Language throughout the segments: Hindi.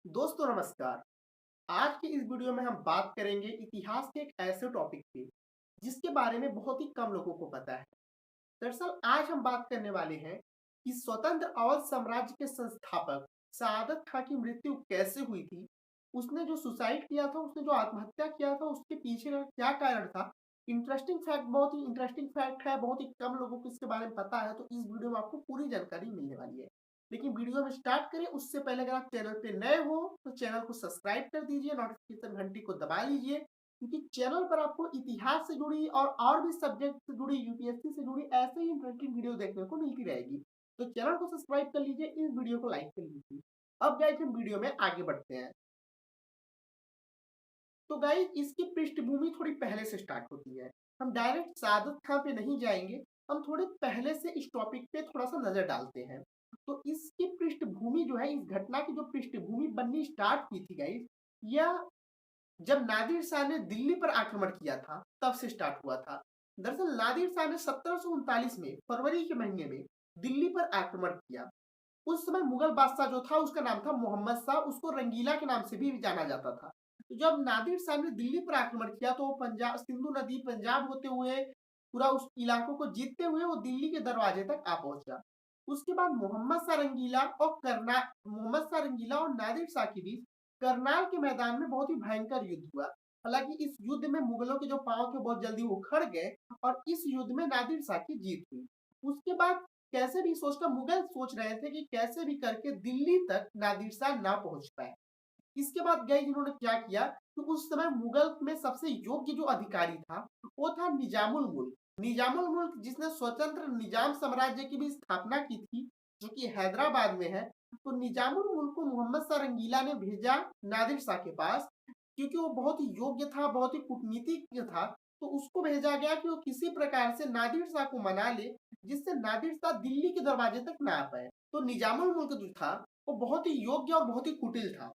दोस्तों नमस्कार। आज की इस वीडियो में हम बात करेंगे इतिहास के एक ऐसे टॉपिक पे जिसके बारे में बहुत ही कम लोगों को पता है। दरअसल आज हम बात करने वाले हैं कि स्वतंत्र अवध साम्राज्य के संस्थापक सआदत खां की मृत्यु कैसे हुई थी। उसने जो सुसाइड किया था, उसने जो आत्महत्या किया था, उसके पीछे का क्या कारण था। इंटरेस्टिंग फैक्ट, बहुत ही इंटरेस्टिंग फैक्ट है, बहुत ही कम लोगों को इसके बारे में पता है, तो इस वीडियो में आपको पूरी जानकारी मिलने वाली है। लेकिन वीडियो में स्टार्ट करें उससे पहले अगर आप चैनल पे नए हो तो चैनल को सब्सक्राइब कर दीजिए, नोटिफिकेशन घंटी को दबा लीजिए, क्योंकि चैनल पर आपको इतिहास से जुड़ी और भी सब्जेक्ट से जुड़ी, यूपीएससी से जुड़ी ऐसे ही इंटरेस्टिंग वीडियो देखने को मिलती रहेगी। तो चैनल को सब्सक्राइब कर लीजिए, इस वीडियो को लाइक कर लीजिए। अब गाइस हम वीडियो में आगे बढ़ते हैं। तो गाइस इसकी पृष्ठभूमि थोड़ी पहले से स्टार्ट होती है। हम डायरेक्ट सादत खां पे नहीं जाएंगे, हम थोड़े पहले से इस टॉपिक पे थोड़ा सा नजर डालते हैं। तो इसकी पृष्ठभूमि जो है, इस घटना की जो पृष्ठभूमि बननी स्टार्ट हुई थी गाइस, यह जब नादिर शाह ने दिल्ली पर आक्रमण किया था तब से स्टार्ट हुआ था। दरअसल नादिर शाह ने 1739 में फरवरी के महीने में दिल्ली पर आक्रमण किया। उस समय मुगल बादशाह जो था उसका नाम था मोहम्मद शाह, उसको रंगीला के नाम से भी जाना जाता था। तो जब नादिर शाह ने दिल्ली पर आक्रमण किया तो वो पंजाब, सिंधु नदी, पंजाब होते हुए पूरा उस इलाकों को जीतते हुए वो दिल्ली के दरवाजे तक आ पहुंचा। उसके बाद मोहम्मद शाह रंगीला और नादिर शाह के बीच करनाल के मैदान में बहुत ही भयंकर युद्ध हुआ। हालांकि इस युद्ध में मुगलों के जो पांव थे बहुत जल्दी उखड़ गए और इस युद्ध में नादिर शाह की जीत हुई। उसके बाद कैसे भी सोचकर मुगल सोच रहे थे कि कैसे भी करके दिल्ली तक नादिर शाह ना पहुंच पाए। इसके बाद गए इन्होंने क्या किया, तो उस समय मुगल में सबसे योग्य जो अधिकारी था वो था निजामुल मुल्क। निजामुल मुल्क जिसने स्वतंत्र निजाम साम्राज्य की भी स्थापना की थी, जो कि हैदराबाद में है। तो निजामुल मुल्क को मोहम्मद शाह रंगीला ने भेजा नादिर शाह के पास, क्योंकि वो बहुत ही योग्य था, बहुत ही कूटनीतिज्ञ था। तो उसको भेजा गया कि वो किसी प्रकार से नादिर शाह को मना ले, जिससे नादिर शाह दिल्ली के दरवाजे तक ना आ पाए। तो निजामुल मुल्क जो था वो बहुत ही योग्य और बहुत ही कुटिल था।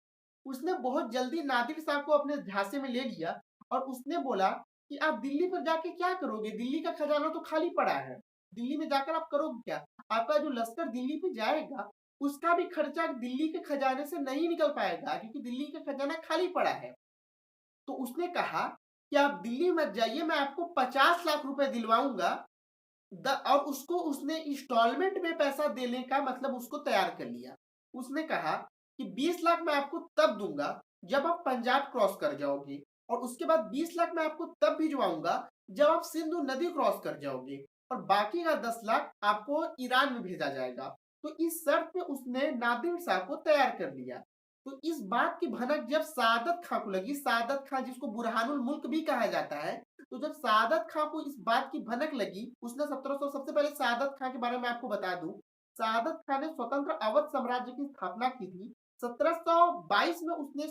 उसने बहुत जल्दी नादिर शाह को अपने झांसे में ले लिया और उसने बोला कि आप दिल्ली पर जाके क्या करोगे, दिल्ली का खजाना तो खाली पड़ा है, दिल्ली में जाकर आप करोगे क्या। आपका जो लश्कर दिल्ली पे जाएगा उसका भी खर्चा दिल्ली के खजाने से नहीं निकल पाएगा, क्योंकि दिल्ली का खजाना खाली पड़ा है। तो उसने कहा कि आप दिल्ली मत जाइए, मैं आपको 50 लाख रुपए दिलवाऊंगा। और उसको उसने इंस्टॉलमेंट में पैसा देने का मतलब उसको तैयार कर लिया। उसने कहा कि 20 लाख मैं आपको तब दूंगा जब आप पंजाब क्रॉस कर जाओगे, और उसके बाद 20 लाख मैं आपको तब भिजवाऊंगा जब आप सिंधु नदी क्रॉस कर जाओगे, और बाकी का 10 लाख आपको ईरान में भेजा जाएगा। तो इस शर्त पे उसने नादिर शाह को तैयार कर लिया। तो इस बात की भनक जब सादत खां को लगी, सादत खां जिसको बुरहानुल मुल्क भी कहा जाता है, तो जब सादत खां को इस बात की भनक लगी, उसने 1700, सबसे पहले सादत खां के बारे में आपको बता दूं, सादत खां ने स्वतंत्र अवध साम्राज्य की स्थापना की थी। 1722 में उसने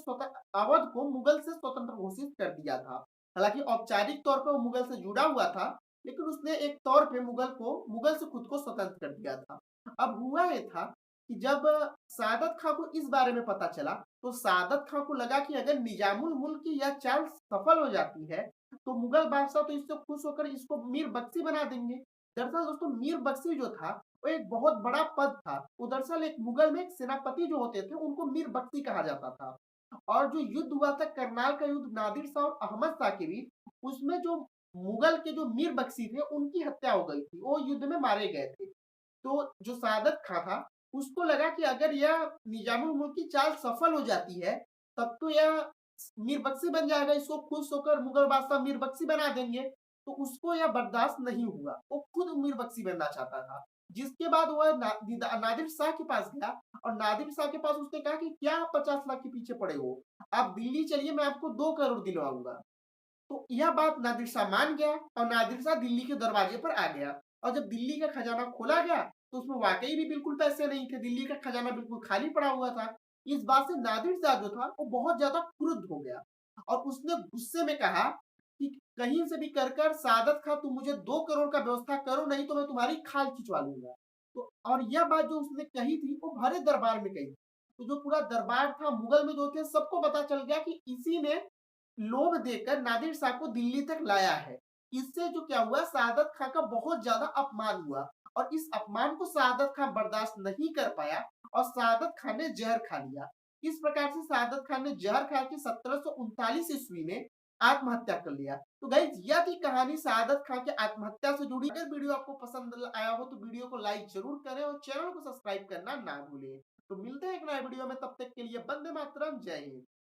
अवध को मुगल से स्वतंत्र घोषित कर दिया था। हालांकि औपचारिक तौर पर वो मुगल से जुड़ा हुआ था, लेकिन उसने एक तौर पे मुगल से खुद को स्वतंत्र कर दिया था। अब हुआ ये था कि जब सादत खां को इस बारे में पता चला, तो सादत खां को लगा कि अगर निजामुल मुल्क की यह चाल सफल हो जाती है तो मुगल बादशाह तो इससे खुश होकर इसको मीर बख्शी बना देंगे। दरअसल दोस्तों मीर बख्शी जो था वो एक बहुत बड़ा पद था। वो दरअसल एक मुगल में एक सेनापति जो होते थे उनको मीर बख्शी कहा जाता था। और जो युद्ध हुआ था करनाल का युद्ध नादिर शाह और अहमद शाह के बीच, उसमें जो मुगल के जो मीर बख्शी थे उनकी हत्या हो गई थी, वो युद्ध में मारे गए थे। तो जो सादत खां था उसको लगा कि अगर यह निजामुल मुल्क की चाल सफल हो जाती है तब तो यह मीर बख्शी बन जाएगा, इसको खुश होकर मुगल बादशाह मीर बख्शी बना देंगे। तो उसको यह बर्दाश्त नहीं हुआ, वो खुद मीर बख्शी बनना चाहता था। जिसके बाद वह नादिर शाह के पास गया और नादिर शाह के पास उसने कहा कि क्या आप 50 लाख के पीछे पड़े हो, आप दिल्ली चलिए, मैं आपको 2 करोड़ दिलवाऊंगा। तो यह बात नादिर शाह मान गया और नादिर शाह दिल्ली के दरवाजे पर आ गया। और जब दिल्ली का खजाना खोला गया तो उसमें वाकई भी बिल्कुल पैसे नहीं थे, दिल्ली का खजाना बिल्कुल खाली पड़ा हुआ था। इस बात से नादिर शाह जो था वो बहुत ज्यादा क्रुद्ध हो गया और उसने गुस्से में कहा कि कहीं से भी कर कर सादत खां तुम मुझे 2 करोड़ का व्यवस्था करो, नहीं तो मैं तुम्हारी खाल खिंचवा लूंगा। तो और यह बात जो उसने कही थी वो भरे दरबार में कही। तो जो पूरा दरबार था मुगल में जो थे सबको पता चल गया कि इसी ने लोभ देकर नादिर शाह को दिल्ली तक लाया है। इससे जो क्या हुआ, सादत खां का बहुत ज्यादा अपमान हुआ और इस अपमान को सादत खां बर्दाश्त नहीं कर पाया और सादत खां ने जहर खा लिया। इस प्रकार से सादत खान ने जहर खा के 1739 ईस्वी में आत्महत्या कर लिया। तो गाइस यह थी कहानी सादत खान के आत्महत्या से जुड़ी। अगर वीडियो आपको पसंद आया हो तो वीडियो को लाइक जरूर करें और चैनल को सब्सक्राइब करना ना भूलें। तो मिलते हैं एक नए वीडियो में, तब तक के लिए वंदे मातरम, जय हिंद।